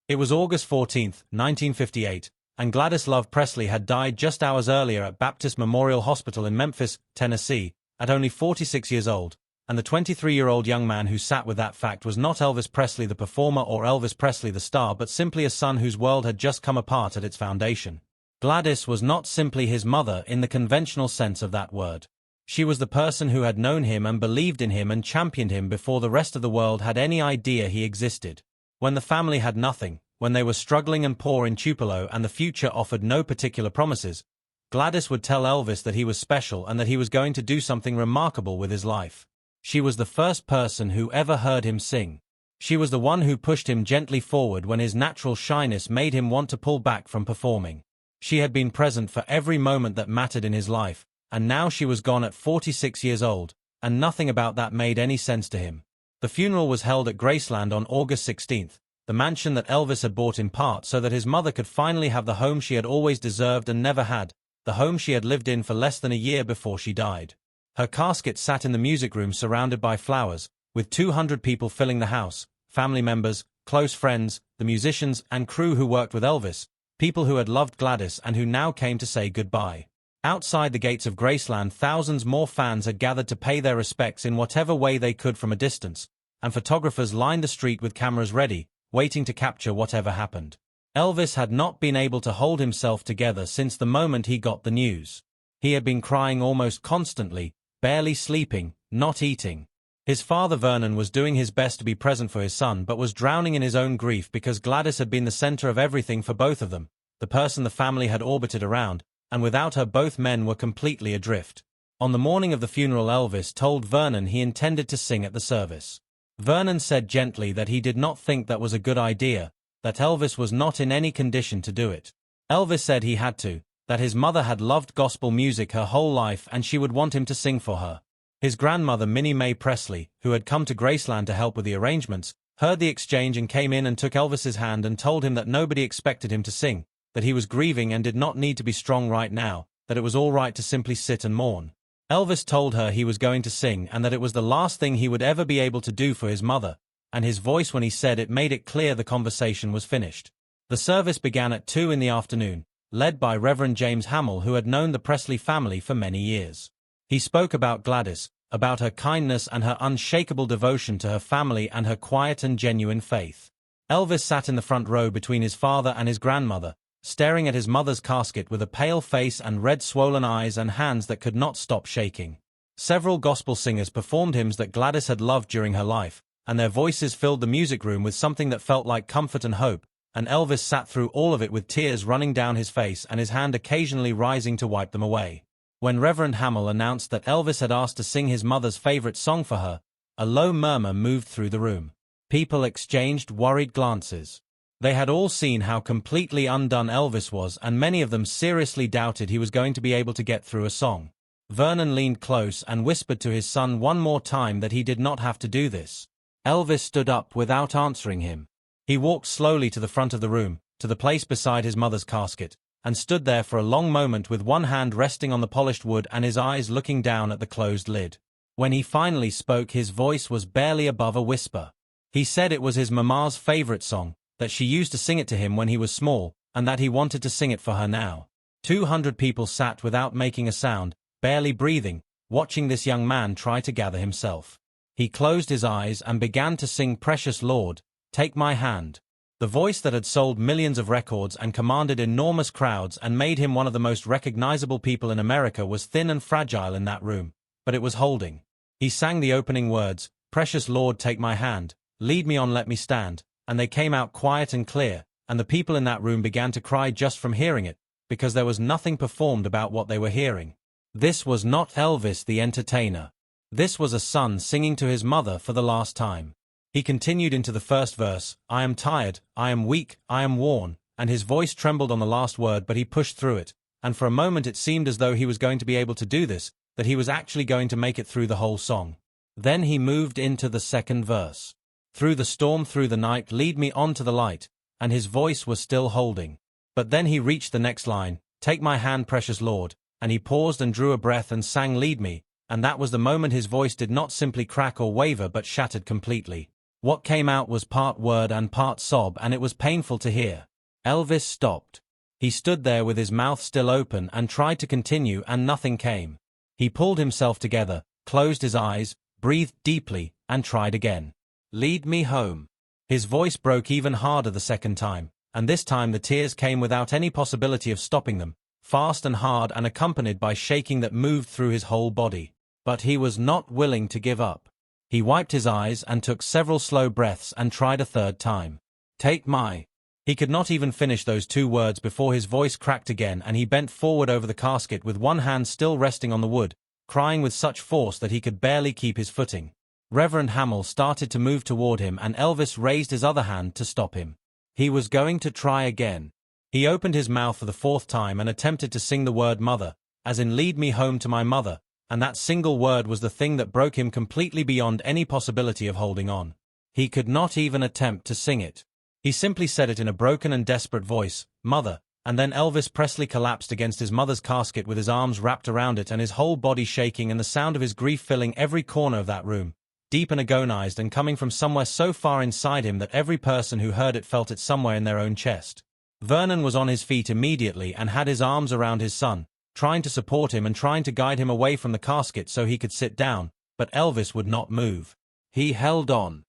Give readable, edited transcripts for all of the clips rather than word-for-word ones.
It was August 14, 1958, and Gladys Love Presley had died just hours earlier at Baptist Memorial Hospital in Memphis, Tennessee, at only 46 years old, and the 23-year-old young man who sat with that fact was not Elvis Presley the performer or Elvis Presley the star, but simply a son whose world had just come apart at its foundation. Gladys was not simply his mother in the conventional sense of that word. She was the person who had known him and believed in him and championed him before the rest of the world had any idea he existed. When the family had nothing, when they were struggling and poor in Tupelo and the future offered no particular promises, Gladys would tell Elvis that he was special and that he was going to do something remarkable with his life. She was the first person who ever heard him sing. She was the one who pushed him gently forward when his natural shyness made him want to pull back from performing. She had been present for every moment that mattered in his life, and now she was gone at 46 years old, and nothing about that made any sense to him. The funeral was held at Graceland on August 16, the mansion that Elvis had bought in part so that his mother could finally have the home she had always deserved and never had, the home she had lived in for less than a year before she died. Her casket sat in the music room surrounded by flowers, with 200 people filling the house, family members, close friends, the musicians and crew who worked with Elvis, people who had loved Gladys and who now came to say goodbye. Outside the gates of Graceland, thousands more fans had gathered to pay their respects in whatever way they could from a distance, and photographers lined the street with cameras ready, waiting to capture whatever happened. Elvis had not been able to hold himself together since the moment he got the news. He had been crying almost constantly, barely sleeping, not eating. His father Vernon was doing his best to be present for his son but was drowning in his own grief because Gladys had been the center of everything for both of them, the person the family had orbited around, and without her both men were completely adrift. On the morning of the funeral, Elvis told Vernon he intended to sing at the service. Vernon said gently that he did not think that was a good idea, that Elvis was not in any condition to do it. Elvis said he had to, that his mother had loved gospel music her whole life and she would want him to sing for her. His grandmother Minnie Mae Presley, who had come to Graceland to help with the arrangements, heard the exchange and came in and took Elvis's hand and told him that nobody expected him to sing, that he was grieving and did not need to be strong right now, that it was all right to simply sit and mourn. Elvis told her he was going to sing and that it was the last thing he would ever be able to do for his mother, and his voice when he said it made it clear the conversation was finished. The service began at 2 in the afternoon, led by Reverend James Hamill, who had known the Presley family for many years. He spoke about Gladys, about her kindness and her unshakable devotion to her family and her quiet and genuine faith. Elvis sat in the front row between his father and his grandmother, staring at his mother's casket with a pale face and red swollen eyes and hands that could not stop shaking. Several gospel singers performed hymns that Gladys had loved during her life, and their voices filled the music room with something that felt like comfort and hope, and Elvis sat through all of it with tears running down his face and his hand occasionally rising to wipe them away. When Reverend Hamill announced that Elvis had asked to sing his mother's favorite song for her, a low murmur moved through the room. People exchanged worried glances. They had all seen how completely undone Elvis was, and many of them seriously doubted he was going to be able to get through a song. Vernon leaned close and whispered to his son one more time that he did not have to do this. Elvis stood up without answering him. He walked slowly to the front of the room, to the place beside his mother's casket, and stood there for a long moment with one hand resting on the polished wood and his eyes looking down at the closed lid. When he finally spoke, his voice was barely above a whisper. He said it was his mama's favorite song, that she used to sing it to him when he was small, and that he wanted to sing it for her now. 200 people sat without making a sound, barely breathing, watching this young man try to gather himself. He closed his eyes and began to sing Precious Lord, Take My Hand. The voice that had sold millions of records and commanded enormous crowds and made him one of the most recognizable people in America was thin and fragile in that room, but it was holding. He sang the opening words, Precious Lord, take my hand, lead me on, let me stand, and they came out quiet and clear, and the people in that room began to cry just from hearing it, because there was nothing performed about what they were hearing. This was not Elvis the entertainer. This was a son singing to his mother for the last time. He continued into the first verse, I am tired, I am weak, I am worn, and his voice trembled on the last word, but he pushed through it, and for a moment it seemed as though he was going to be able to do this, that he was actually going to make it through the whole song. Then he moved into the second verse. Through the storm, through the night, lead me on to the light, and his voice was still holding. But then he reached the next line, Take my hand, precious Lord, and he paused and drew a breath and sang Lead Me, and that was the moment his voice did not simply crack or waver but shattered completely. What came out was part word and part sob, and it was painful to hear. Elvis stopped. He stood there with his mouth still open and tried to continue, and nothing came. He pulled himself together, closed his eyes, breathed deeply, and tried again. "Lead me home." His voice broke even harder the second time, and this time the tears came without any possibility of stopping them, fast and hard and accompanied by shaking that moved through his whole body. But he was not willing to give up. He wiped his eyes and took several slow breaths and tried a third time. "Take my..." He could not even finish those two words before his voice cracked again, and he bent forward over the casket with one hand still resting on the wood, crying with such force that he could barely keep his footing. Reverend Hamill started to move toward him, and Elvis raised his other hand to stop him. He was going to try again. He opened his mouth for the fourth time and attempted to sing the word mother, as in lead me home to my mother, and that single word was the thing that broke him completely beyond any possibility of holding on. He could not even attempt to sing it. He simply said it in a broken and desperate voice, "Mother," and then Elvis Presley collapsed against his mother's casket with his arms wrapped around it and his whole body shaking and the sound of his grief filling every corner of that room, deep and agonized and coming from somewhere so far inside him that every person who heard it felt it somewhere in their own chest. Vernon was on his feet immediately and had his arms around his son, trying to support him and trying to guide him away from the casket so he could sit down, but Elvis would not move. He held on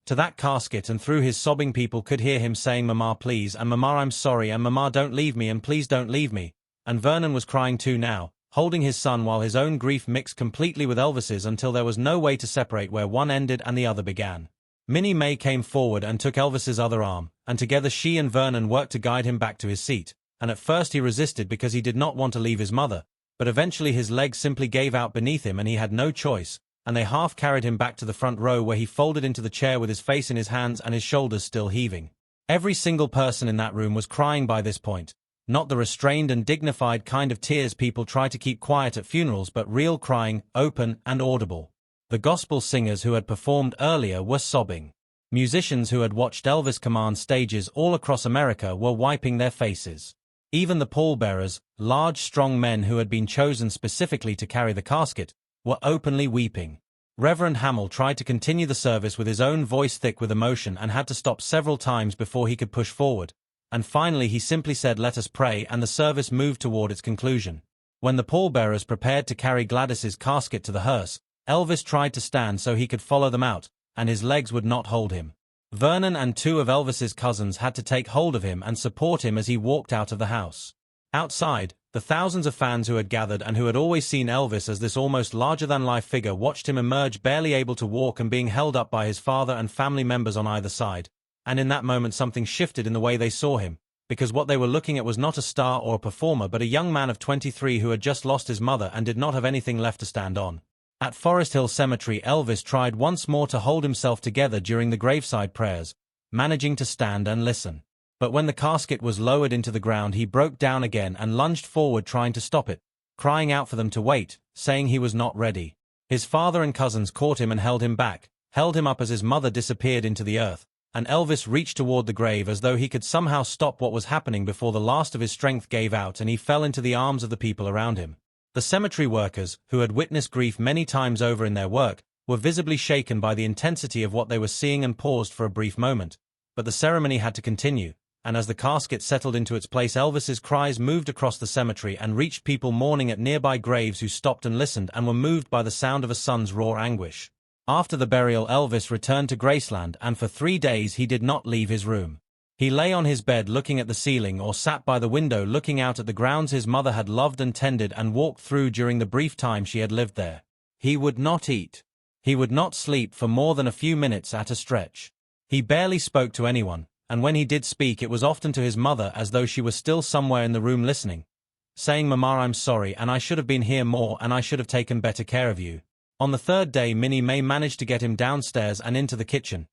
to that casket, and through his sobbing people could hear him saying, "Mama, please," and "Mama, I'm sorry," and "Mama, don't leave me," and "Please don't leave me." And Vernon was crying too now, holding his son while his own grief mixed completely with Elvis's until there was no way to separate where one ended and the other began. Minnie May came forward and took Elvis's other arm, and together she and Vernon worked to guide him back to his seat, and at first he resisted because he did not want to leave his mother, but eventually his legs simply gave out beneath him and he had no choice, and they half carried him back to the front row where he folded into the chair with his face in his hands and his shoulders still heaving. Every single person in that room was crying by this point, not the restrained and dignified kind of tears people try to keep quiet at funerals, but real crying, open and audible. The gospel singers who had performed earlier were sobbing. Musicians who had watched Elvis command stages all across America were wiping their faces. Even the pallbearers, large strong men who had been chosen specifically to carry the casket, were openly weeping. Reverend Hamill tried to continue the service with his own voice thick with emotion and had to stop several times before he could push forward, and finally he simply said, "Let us pray," and the service moved toward its conclusion. When the pallbearers prepared to carry Gladys's casket to the hearse, Elvis tried to stand so he could follow them out, and his legs would not hold him. Vernon and two of Elvis's cousins had to take hold of him and support him as he walked out of the house. Outside, the thousands of fans who had gathered and who had always seen Elvis as this almost larger-than-life figure watched him emerge, barely able to walk and being held up by his father and family members on either side, and in that moment something shifted in the way they saw him, because what they were looking at was not a star or a performer but a young man of 23 who had just lost his mother and did not have anything left to stand on. At Forest Hill Cemetery, Elvis tried once more to hold himself together during the graveside prayers, managing to stand and listen. But when the casket was lowered into the ground, he broke down again and lunged forward trying to stop it, crying out for them to wait, saying he was not ready. His father and cousins caught him and held him back, held him up as his mother disappeared into the earth, and Elvis reached toward the grave as though he could somehow stop what was happening before the last of his strength gave out and he fell into the arms of the people around him. The cemetery workers, who had witnessed grief many times over in their work, were visibly shaken by the intensity of what they were seeing and paused for a brief moment, but the ceremony had to continue. And as the casket settled into its place, Elvis's cries moved across the cemetery and reached people mourning at nearby graves who stopped and listened and were moved by the sound of a son's raw anguish. After the burial, Elvis returned to Graceland, and for 3 days he did not leave his room. He lay on his bed looking at the ceiling or sat by the window looking out at the grounds his mother had loved and tended and walked through during the brief time she had lived there. He would not eat. He would not sleep for more than a few minutes at a stretch. He barely spoke to anyone, and when he did speak it was often to his mother as though she was still somewhere in the room listening, saying, "Mama, I'm sorry, and I should have been here more, and I should have taken better care of you." On the third day, Minnie May managed to get him downstairs and into the kitchen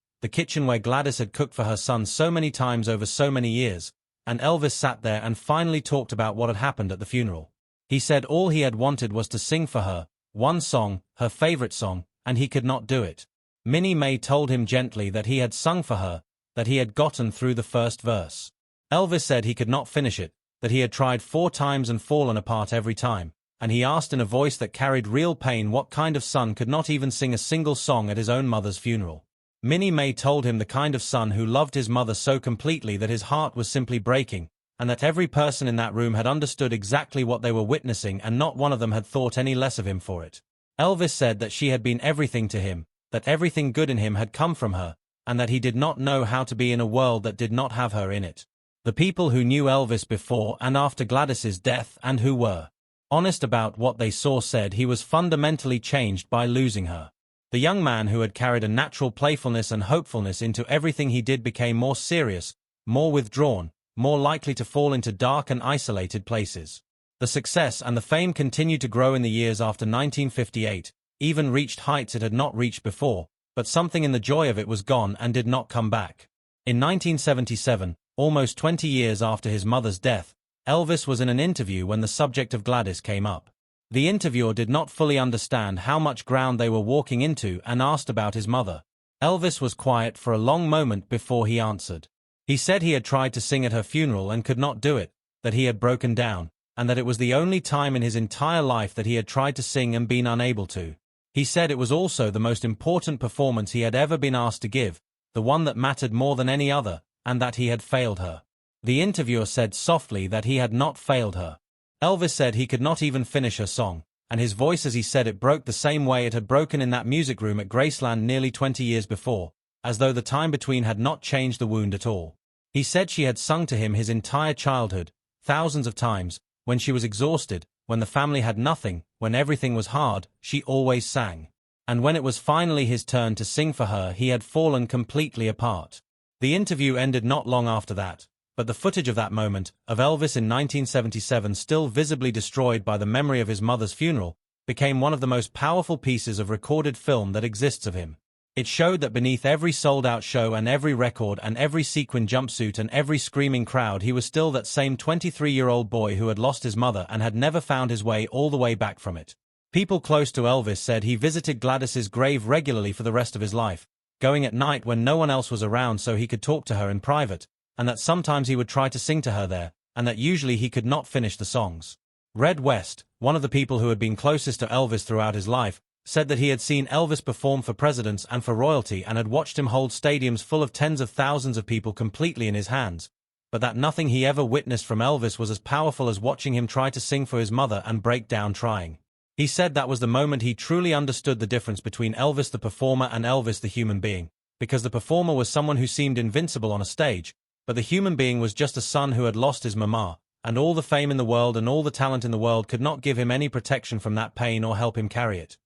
where Gladys had cooked for her son so many times over so many years, and Elvis sat there and finally talked about what had happened at the funeral. He said all he had wanted was to sing for her, one song, her favorite song, and he could not do it. Minnie May told him gently that he had sung for her, that he had gotten through the first verse. Elvis said he could not finish it, that he had tried 4 times and fallen apart every time, and he asked in a voice that carried real pain what kind of son could not even sing a single song at his own mother's funeral. Minnie May told him the kind of son who loved his mother so completely that his heart was simply breaking, and that every person in that room had understood exactly what they were witnessing and not one of them had thought any less of him for it. Elvis said that she had been everything to him, that everything good in him had come from her, and that he did not know how to be in a world that did not have her in it. The people who knew Elvis before and after Gladys's death and who were honest about what they saw said he was fundamentally changed by losing her. The young man who had carried a natural playfulness and hopefulness into everything he did became more serious, more withdrawn, more likely to fall into dark and isolated places. The success and the fame continued to grow in the years after 1958, even reached heights it had not reached before, but something in the joy of it was gone and did not come back. In 1977, almost 20 years after his mother's death, Elvis was in an interview when the subject of Gladys came up. The interviewer did not fully understand how much ground they were walking into and asked about his mother. Elvis was quiet for a long moment before he answered. He said he had tried to sing at her funeral and could not do it, that he had broken down, and that it was the only time in his entire life that he had tried to sing and been unable to. He said it was also the most important performance he had ever been asked to give, the one that mattered more than any other, and that he had failed her. The interviewer said softly that he had not failed her. Elvis said he could not even finish her song, and his voice as he said it broke the same way it had broken in that music room at Graceland nearly 20 years before, as though the time between had not changed the wound at all. He said she had sung to him his entire childhood, thousands of times, when she was exhausted, when the family had nothing, when everything was hard, she always sang. And when it was finally his turn to sing for her, he had fallen completely apart. The interview ended not long after that, but the footage of that moment, of Elvis in 1977 still visibly destroyed by the memory of his mother's funeral, became one of the most powerful pieces of recorded film that exists of him. It showed that beneath every sold-out show and every record and every sequin jumpsuit and every screaming crowd he was still that same 23-year-old boy who had lost his mother and had never found his way all the way back from it. People close to Elvis said he visited Gladys's grave regularly for the rest of his life, going at night when no one else was around so he could talk to her in private, and that sometimes he would try to sing to her there, and that usually he could not finish the songs. Red West, one of the people who had been closest to Elvis throughout his life, said that he had seen Elvis perform for presidents and for royalty and had watched him hold stadiums full of tens of thousands of people completely in his hands, but that nothing he ever witnessed from Elvis was as powerful as watching him try to sing for his mother and break down trying. He said that was the moment he truly understood the difference between Elvis the performer and Elvis the human being, because the performer was someone who seemed invincible on a stage, but the human being was just a son who had lost his mama, and all the fame in the world and all the talent in the world could not give him any protection from that pain or help him carry it.